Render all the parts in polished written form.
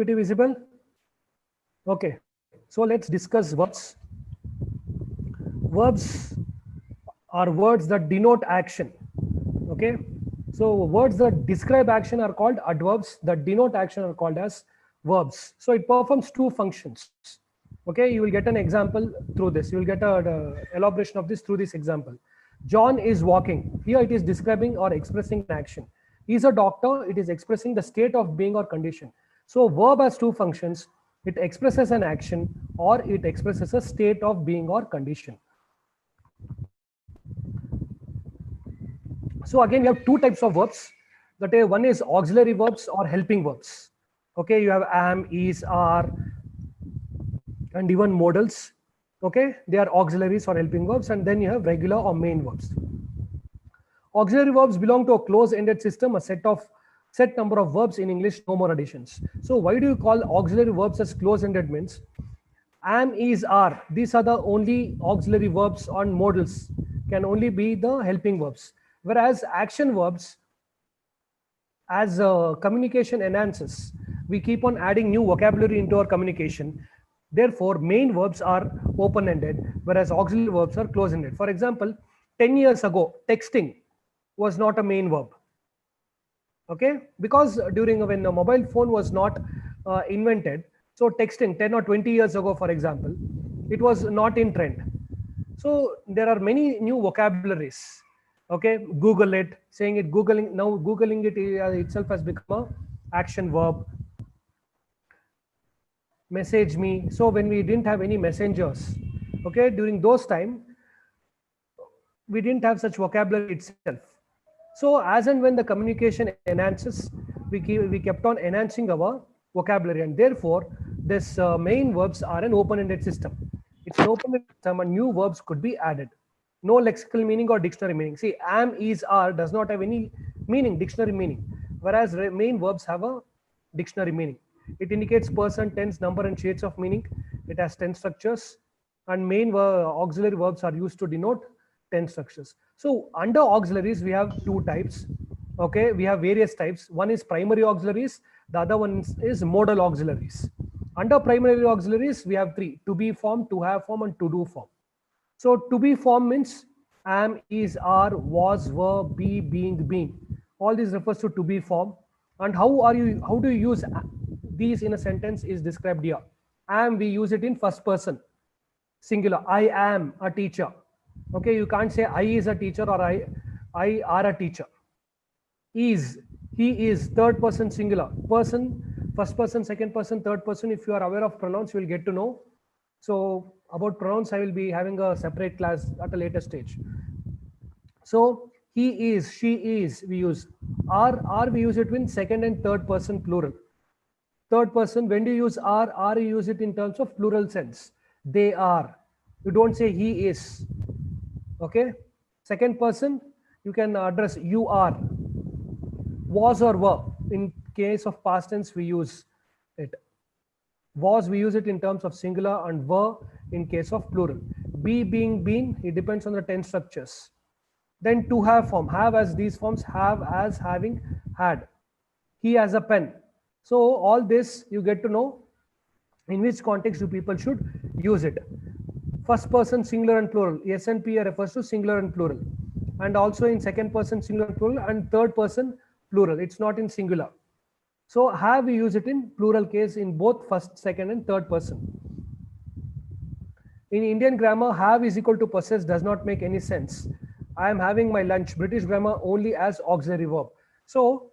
PPT visible? Okay. So let's discuss verbs. Verbs are words that denote action. Okay. So words that describe action are called adverbs, that denote action are called as verbs. So it performs two functions. Okay, you will get an example through this. You will get a elaboration of this through this example. John is walking. Here it is describing or expressing an action. He is a doctor. It is expressing the state of being or condition. So verb has two functions. It expresses an action or it expresses a state of being or condition. So again, we have two types of verbs. That is, one is auxiliary verbs or helping verbs. Okay, you have am, is, are, and even modals. Okay, they are auxiliaries or helping verbs, and then you have regular or main verbs. Auxiliary verbs belong to a close-ended system, a set number of verbs in English, no more additions. So why do you call auxiliary verbs as close-ended? Means am, is, are, these are the only auxiliary verbs on modals, can only be the helping verbs. Whereas action verbs, as communication enhances, we keep on adding new vocabulary into our communication. Therefore, main verbs are open-ended, whereas auxiliary verbs are close-ended. For example, 10 years ago, texting was not a main verb. Okay, because during when a mobile phone was not invented, so texting 10 or 20 years ago, for example, it was not in trend. So there are many new vocabularies. Okay, Google it, saying it, Googling, now Googling it itself has become a action verb. Message me. So when we didn't have any messengers, okay, during those time, we didn't have such vocabulary itself. So as and when the communication enhances, we kept on enhancing our vocabulary, and therefore this main verbs are an open-ended system. It's an open-ended system, and new verbs could be added. No lexical meaning or dictionary meaning. See, am, is, are does not have any meaning, dictionary meaning, whereas main verbs have a dictionary meaning. It indicates person, tense, number, and shades of meaning. It has tense structures, and main auxiliary verbs are used to denote tense structures. So under auxiliaries, we have two types. Okay, we have various types. One is primary auxiliaries. The other one is modal auxiliaries. Under primary auxiliaries, we have three: to be form, to have form, and to do form. So to be form means am, is, are, was, were, be, being, been. All these refers to be form. And how do you use these in a sentence is described here. Am, we use it in first person, singular. I am a teacher. Okay, you can't say I is a teacher or I are a teacher. Is, he is, third person singular. Person, first person, second person, third person. If you are aware of pronouns, you will get to know. So about pronouns, I will be having a separate class at a later stage. So he is, she is, we use. Are we use it in second and third person plural. Third person, when do you use are you use it in terms of plural sense. They are. You don't say he is. Okay. Second person, you can address you are. Was or were. In case of past tense, we use it. Was, we use it in terms of singular, and were in case of plural. Be, being, been, it depends on the tense structures. Then to have form. Have as these forms. Have as, having, had. He has a pen. So all this you get to know in which context you people should use it. First person singular and plural. S and P refers to singular and plural. And also in second person singular and plural, and third person plural. It's not in singular. So have, we use it in plural case in both first, second, and third person. In Indian grammar, have is equal to possess does not make any sense. I am having my lunch. British grammar only as auxiliary verb. So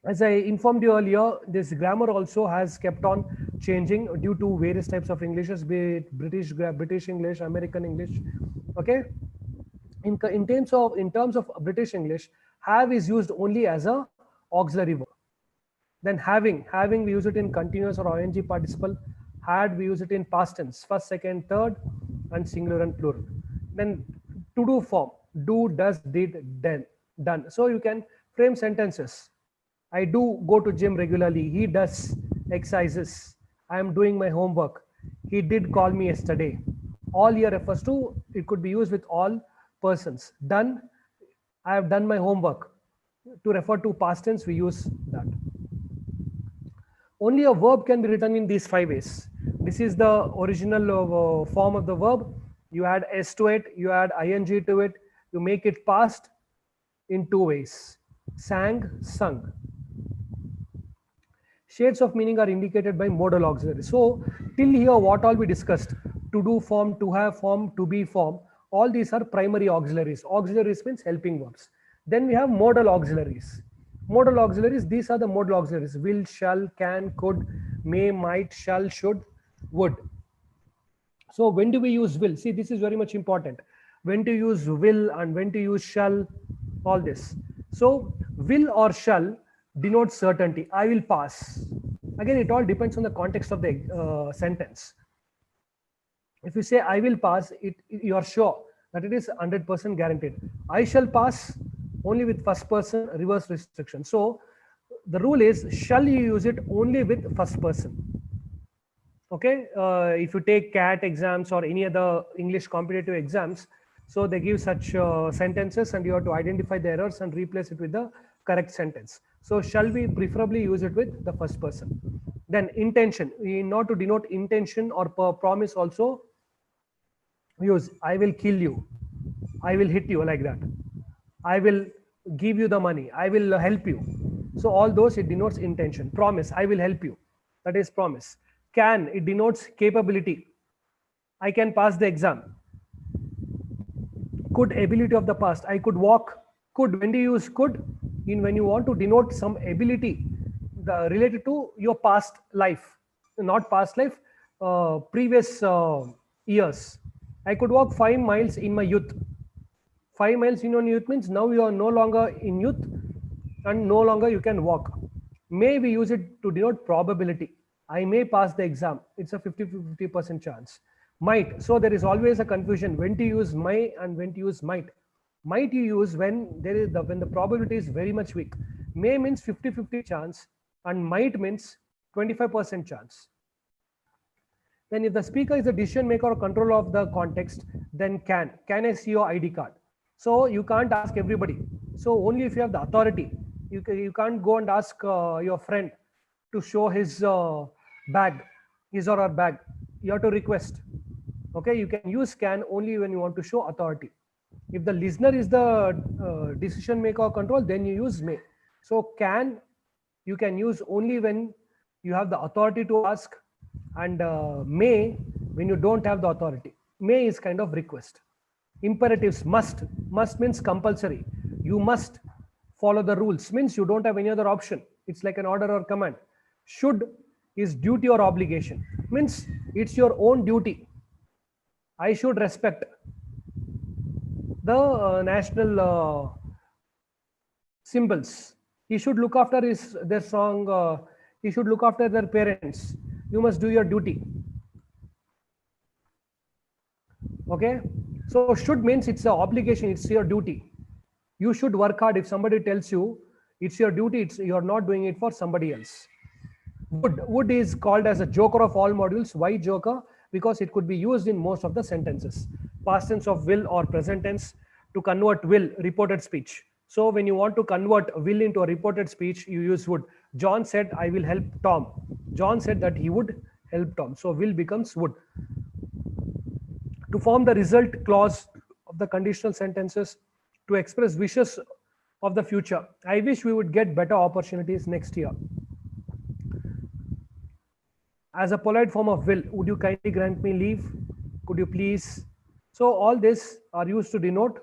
as I informed you earlier, this grammar also has kept on changing due to various types of Englishes, be it British English, American English. Okay. In terms of British English, have is used only as a auxiliary verb. Then having we use it in continuous or ing participle. Had, we use it in past tense, first, second, third, and singular and plural. Then to do form, do, does, did, done. So you can frame sentences. I do go to gym regularly. He does exercises. I am doing my homework. He did call me yesterday. All here refers to, it could be used with all persons. Done, I have done my homework. To refer to past tense, we use that. Only a verb can be written in these 5 ways. This is the original form of the verb. You add s to it, you add ing to it, you make it past in 2 ways. Sang, sung. Shades of meaning are indicated by modal auxiliaries. So till here what all we discussed, to do form, to have form, to be form, all these are primary auxiliaries. Auxiliaries means helping verbs. Then we have modal auxiliaries. Modal auxiliaries, these are the modal auxiliaries: will, shall, can, could, may, might, shall, should, would. So when do we use will? See, this is very much important. When to use will and when to use shall, all this. So will or shall denotes certainty. I will pass. Again, it all depends on the context of the sentence. If you say I will pass, you are sure that it is 100% guaranteed. I shall pass only with first person reverse restriction. So the rule is, shall you use it only with first person. Okay, if you take CAT exams or any other English competitive exams, so they give such sentences and you have to identify the errors and replace it with the correct sentence. So shall we preferably use it with the first person. Then intention, in order to denote intention or promise also use I will kill you, I will hit you, like that. I will give you the money, I will help you. So all those, it denotes intention. Promise, I will help you, that is promise. Can, it denotes capability. I can pass the exam. Could, ability of the past. I could walk. Could, when do you use could? In when you want to denote some ability related to your past life, not past life, previous years. I could walk 5 miles in my youth. 5 miles in your youth means now you are no longer in youth and no longer you can walk. May, we use it to denote probability. I may pass the exam. It's a 50% chance. Might. So there is always a confusion when to use may and when to use might. Might you use when when the probability is very much weak. May means 50-50 chance and might means 25% chance. Then if the speaker is the decision maker or controller of the context, then can. Can I see your ID card? So you can't ask everybody. So only if you have the authority. You can't go and ask your friend to show his bag, his or her bag. You have to request. Okay, you can use can only when you want to show authority. If the listener is the decision maker or control, then you use may. So can, you can use only when you have the authority to ask, and may when you don't have the authority. May is kind of request. Imperatives, must. Must means compulsory. You must follow the rules, means you don't have any other option. It's like an order or command. Should is duty or obligation, means it's your own duty. I should respect the national symbols. He should look after their song. He should look after their parents. You must do your duty. Okay, so should means it's an obligation, it's your duty. You should work hard. If somebody tells you it's your duty, you're not doing it for somebody else. Would is called as a joker of all modules. Why joker? Because it could be used in most of the sentences. Past tense of will or present tense to convert will, reported speech. So when you want to convert will into a reported speech, you use would. John said, I will help Tom. John said that he would help Tom. So will becomes would. To form the result clause of the conditional sentences, to express wishes of the future. I wish we would get better opportunities next year. As a polite form of will, would you kindly grant me leave? Could you please? So all this are used to denote